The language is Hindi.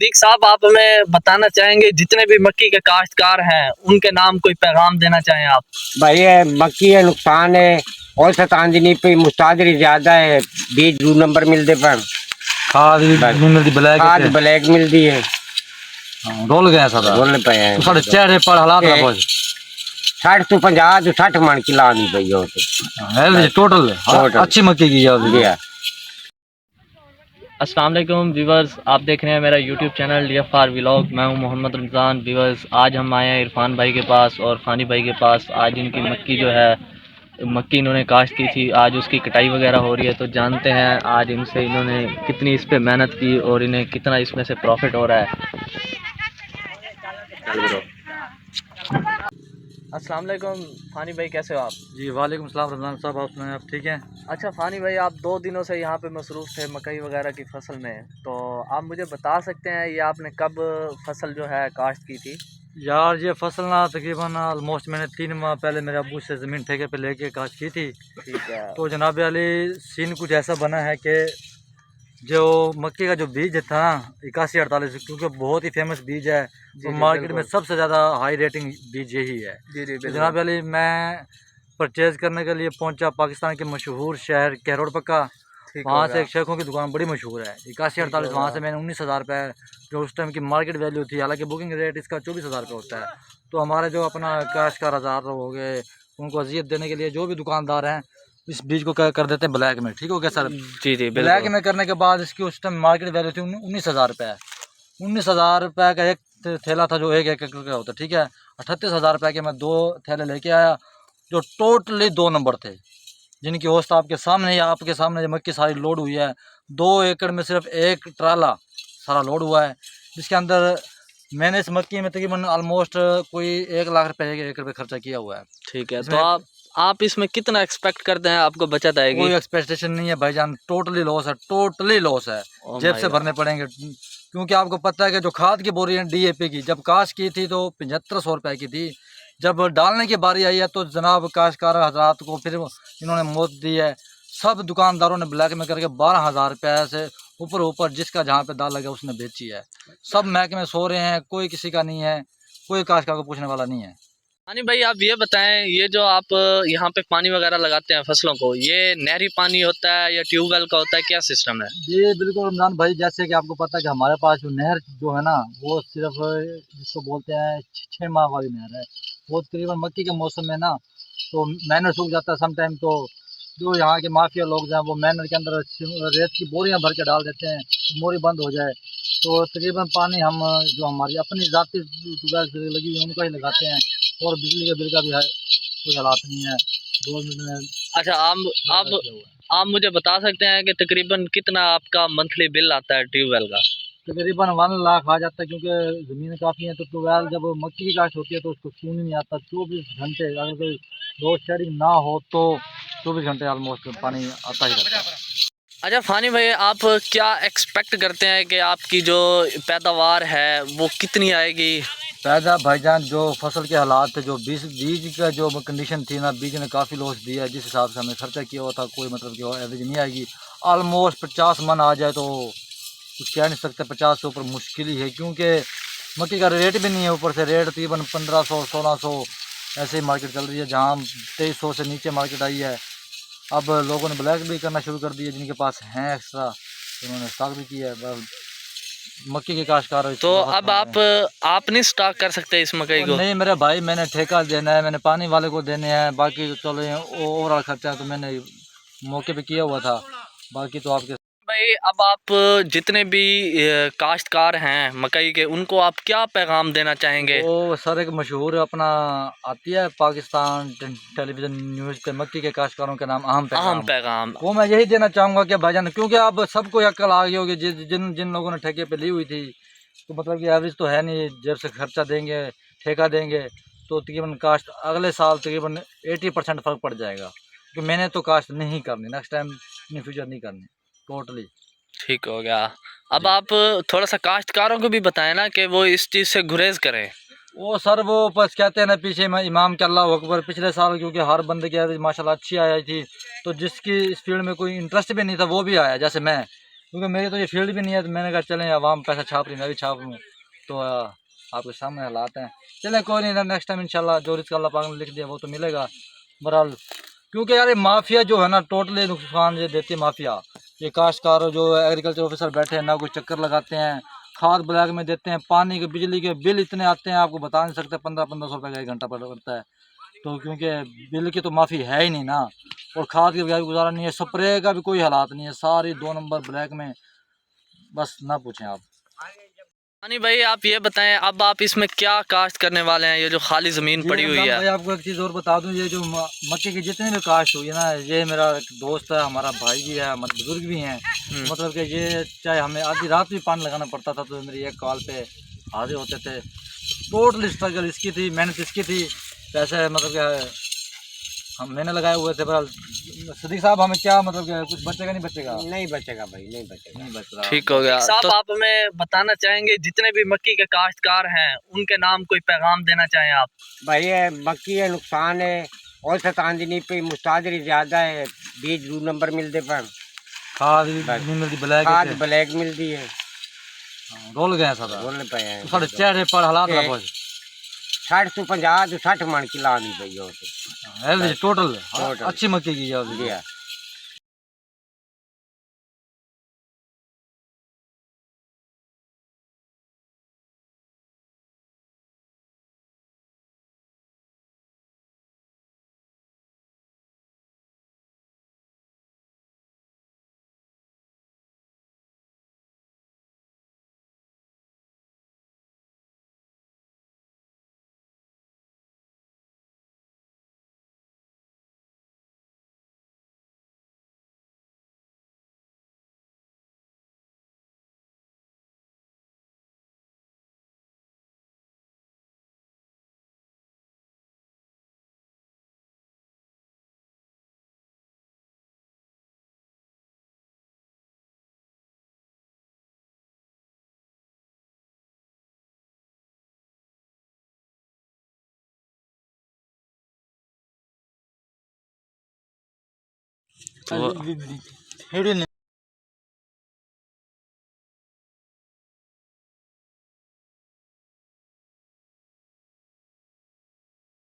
दीक साहब, आप हमें बताना चाहेंगे जितने भी मक्की के काश्तकार हैं उनके नाम कोई पैगाम देना चाहें आप? भाई ये मक्की है, नुकसान है। और सतांजनी पे मुस्तादरी ज्यादा है। बीज 2 नंबर मिलते पर खाद भी नहीं मिलती, ब्लैक खाद ब्लैक मिलती है। रोल गया सारा रोल पे है तो साढ़े चेहरे पर हालात ना पहुंच 60 तो 50 तो 60 मन की लानी पई हो है टोटल अच्छी मक्की की है। अस्सलाम वालेकुम व्यूवर्स, आप देख रहे हैं मेरा यूट्यूब चैनल DFR व्लॉग। मैं हूं मोहम्मद रमज़ान। व्यूवर्स, आज हम आए हैं इरफान भाई के पास और फ़ानी भाई के पास। आज इनकी मक्की जो है, मक्की इन्होंने काश्त की थी, आज उसकी कटाई वगैरह हो रही है। तो जानते हैं आज इनसे इन्होंने कितनी इस पर मेहनत की और इन्हें कितना इसमें से प्रॉफिट हो रहा है। अस्सलाम वालेकुम फ़ानी भाई, कैसे हो आप? जी वालेकुम सलाम रमज़ान साहब, आप सुनाएं, आप ठीक हैं? अच्छा फ़ानी भाई, आप 2 दिनों से यहाँ पे मसरूफ़ थे मकई वगैरह की फसल में, तो आप मुझे बता सकते हैं ये आपने कब फसल जो है काश्त की थी? यार ये फसल ना तकरीबन ऑलमोस्ट मैंने 3 माह पहले मेरे अब्बू से ज़मीन ठेके पे लेके काश्त की थी। ठीक है। तो जनाब अली सीन कुछ ऐसा बना है कि जो मक्की का जो बीज था ना 8148, क्योंकि बहुत ही फेमस बीज है तो मार्केट में सबसे ज़्यादा हाई रेटिंग बीज यही है। जी तो जनाब अली मैं परचेज़ करने के लिए पहुंचा पाकिस्तान के मशहूर शहर कहरोड़ पक्का। वहाँ से एक शेखों की दुकान बड़ी मशहूर है 8148। वहाँ से मैंने 19,000 रुपये, जो उस टाइम की मार्केट वैल्यू थी, हालांकि बुकिंग रेट इसका 24,000 रुपये होता है। तो हमारे जो अपना काश्तकार हज़ार हो गए, उनको अजियत देने के लिए जो भी दुकानदार हैं इस बीज को कर देते हैं ब्लैक में। ठीक हो गया सर? जी जी ब्लैक में करने के बाद इसकी उस टाइम मार्केट वैल्यू थी 19,000 रुपये। 19,000 रुपये का एक थैला था जो एक एकड़ का होता, ठीक है। 38,000 रुपये के मैं 2 थैले लेके आया, जो टोटली 2 नंबर थे, जिनकी औसत आपके सामने ही, आपके सामने मक्की सारी लोड हुई है। 2 एकड़ में सिर्फ एक ट्राला सारा लोड हुआ है, जिसके अंदर मैंने इस मक्की में तकरीबन ऑलमोस्ट कोई 1 लाख रुपये एक एकड़ पे खर्चा किया हुआ है। ठीक है। तो आप इसमें कितना एक्सपेक्ट करते हैं आपको बचत आएगी? कोई एक्सपेक्टेशन नहीं है भाईजान, टोटली लॉस है, टोटली लॉस है। जेब से भरने पड़ेंगे, क्योंकि आपको पता है कि जो खाद की बोरी है DAP की, जब काश्त की थी तो 7500 रुपये की थी। जब डालने की बारी आई है तो जनाब काश्तकार हजरात को फिर इन्होंने मौत दी है। सब दुकानदारों ने ब्लैक में करके 12,000 रुपये से ऊपर जिसका जहाँ पे दाल लगे उसने बेची है। सब महकमे सो रहे हैं, कोई किसी का नहीं है, कोई काश्तकार को पूछने वाला नहीं है। फ़ानी भाई, आप ये बताएं, ये जो आप यहाँ पे पानी वगैरह लगाते हैं फसलों को, ये नहरी पानी होता है या ट्यूबवेल का होता है, क्या सिस्टम है? जी बिल्कुल रमजान भाई, जैसे कि आपको पता है कि हमारे पास जो नहर जो है ना, वो सिर्फ जिसको बोलते हैं 6 माह वाली नहर है। वो तकरीबन मक्की के मौसम में ना तो मैनर सूख जाता है सम टाइम। तो जो यहाँ के माफिया लोग हैं वो मैनर के अंदर रेत की बोरियां भर के डाल देते हैं तो मोरी बंद हो जाए। तो तकरीबन पानी हम जो हमारी अपनी ज़ाती ट्यूबवेल से लगी हुई है उनका ही लगाते हैं, और बिजली के बिल का भी है कोई हालात नहीं है गवर्नमेंट ने। अच्छा, आप मुझे बता सकते हैं कि तकरीबन कितना आपका मंथली बिल आता है ट्यूबवेल का? तकरीबन 1 लाख आ जाता है, क्योंकि ज़मीन काफ़ी है। तो ट्यूबवेल जब मक्की की काश्त होती है तो उसको खून ही नहीं आता। 24 घंटे अगर कोई रोड शेडिंग ना हो तो 24 घंटे ऑलमोस्ट पानी आता ही रहता है। अच्छा फ़ानी भाई, आप क्या एक्सपेक्ट करते हैं कि आपकी जो पैदावार है वो कितनी आएगी? पैदा भाईजान, जो फसल के हालात थे, जो बीज का जो कंडीशन थी ना, बीज ने काफ़ी लॉस दिया है। जिस हिसाब से हमने खर्चा किया हुआ था, कोई मतलब कि एवरेज नहीं आएगी। ऑलमोस्ट 50 मन आ जाए तो कुछ कह नहीं सकते, 50 से ऊपर मुश्किल ही है, क्योंकि मक्की का रेट भी नहीं है। ऊपर से रेट तकरीबन 1500 1600 ऐसे ही मार्केट चल रही है, जहाँ 2300 से नीचे मार्केट आई है। अब लोगों ने ब्लैक भी करना शुरू कर दिया, जिनके पास हैं एक्स्ट्रा, उन्होंने स्टॉक भी किया है मक्की के काश्तकार। तो अब आप नहीं स्टॉक कर सकते इस मकई को? नहीं मेरे भाई, मैंने ठेका देना है, मैंने पानी वाले को देने हैं, बाकी तो चलो ओवरऑल खर्चा तो मैंने मौके पे किया हुआ था, बाकी तो आपके भाई। अब आप जितने भी काश्तकार हैं मकई के, उनको आप क्या पैगाम देना चाहेंगे? वो सर एक मशहूर अपना आती है पाकिस्तान टेलीविज़न न्यूज़ पे, मक्की के काश्तकारों के नाम अहम पैगाम। वो मैं यही देना चाहूँगा कि भाईजान, क्योंकि अब सबको अक्ल आ गई होगी, जिन जिन लोगों ने ठेके पे ली हुई थी, तो मतलब कि एवरेज तो है नहीं, जब से खर्चा देंगे ठेका देंगे तो तकरीबन काश्त अगले साल तकरीबन 80% फ़र्क पड़ जाएगा। क्योंकि मैंने तो काश्त नहीं करनी, नेक्स्ट टाइम इन फ्यूचर नहीं करनी टोटली। ठीक हो गया। अब आप थोड़ा सा काश्तकारों को भी बताएं ना कि वो इस चीज़ से गुरेज करें। वो सर वो बस कहते हैं ना, पीछे में इमाम के अल्लाह अकबर। पिछले साल क्योंकि हर बंदे की एवरेज माशाल्लाह अच्छी आई थी, तो जिसकी इस फील्ड में कोई इंटरेस्ट भी नहीं था वो भी आया, जैसे मैं। क्योंकि मेरी तो ये फील्ड भी नहीं है, तो मैंने कहा चलें आवाम पैसा छाप रही, मैं भी छाप लूँ। तो आपके सामने हालात हैं। चलें कोई नहीं, नेक्स्ट टाइम इंशाल्लाह जो रिस्क अल्लाह पाक ने लिख दिया वो तो मिलेगा। बहरहाल क्योंकि यार ये माफिया जो है ना टोटली नुकसान ये देती है माफिया। ये काश्तकार जो एग्रीकल्चर ऑफिसर बैठे हैं ना, कोई चक्कर लगाते हैं, खाद ब्लैक में देते हैं, पानी के बिजली के बिल इतने आते हैं आपको बता नहीं सकते, 1500 रुपये का 1 घंटा पड़ता है। तो क्योंकि बिल की तो माफ़ी है ही नहीं ना, और खाद के बगैर गुजारा नहीं है, स्प्रे का भी कोई हालात नहीं है, सारी 2 नंबर ब्लैक में, बस ना पूछें आप। हानी भाई आप ये बताएं, अब आप इसमें क्या काश्त करने वाले हैं, ये जो खाली ज़मीन जी पड़ी हुई रमज़ान है? भाई आपको एक चीज़ और बता दूं, ये जो मक्के की जितनी भी काश्त हुई है ना, ये मेरा एक दोस्त है, हमारा भाई भी है, हमारे बुजुर्ग भी हैं। मतलब कि ये चाहे हमें आधी रात भी पानी लगाना पड़ता था तो मेरी एक कॉल पे हाजिर होते थे। टोटल स्ट्रगल इसकी थी, मेहनत इसकी थी, पैसे मतलब कि मैंने लगाए हुए थे। पर सदीक साहब हमें क्या मतलब कि कुछ बचेगा नहीं बचेगा? नहीं बचेगा भाई, नहीं बचेगा। नहीं बच रहा। ठीक हो गया। तो आप हमें बताना चाहेंगे जितने भी मक्की के काश्तकार हैं उनके नाम कोई पैगाम देना चाहें आप? भाई ये मक्की है, नुकसान है, औसत आमदनी पे मुस्तादरी ज्यादा है, बीज 2 नंबर मिलते पर खाद बस। नहीं मिलती, ब्लैक खाद ब्लैक मिलती है, रोल गए सादा बोलने पे हैं। तो साढ़े चेहरे पर हालात ए, ना पहुंच 60 to 50 to 60 मन की लानी पई हो एवरेज टोटल टोटल। अच्छी मक्की की है। जी हाँ। तो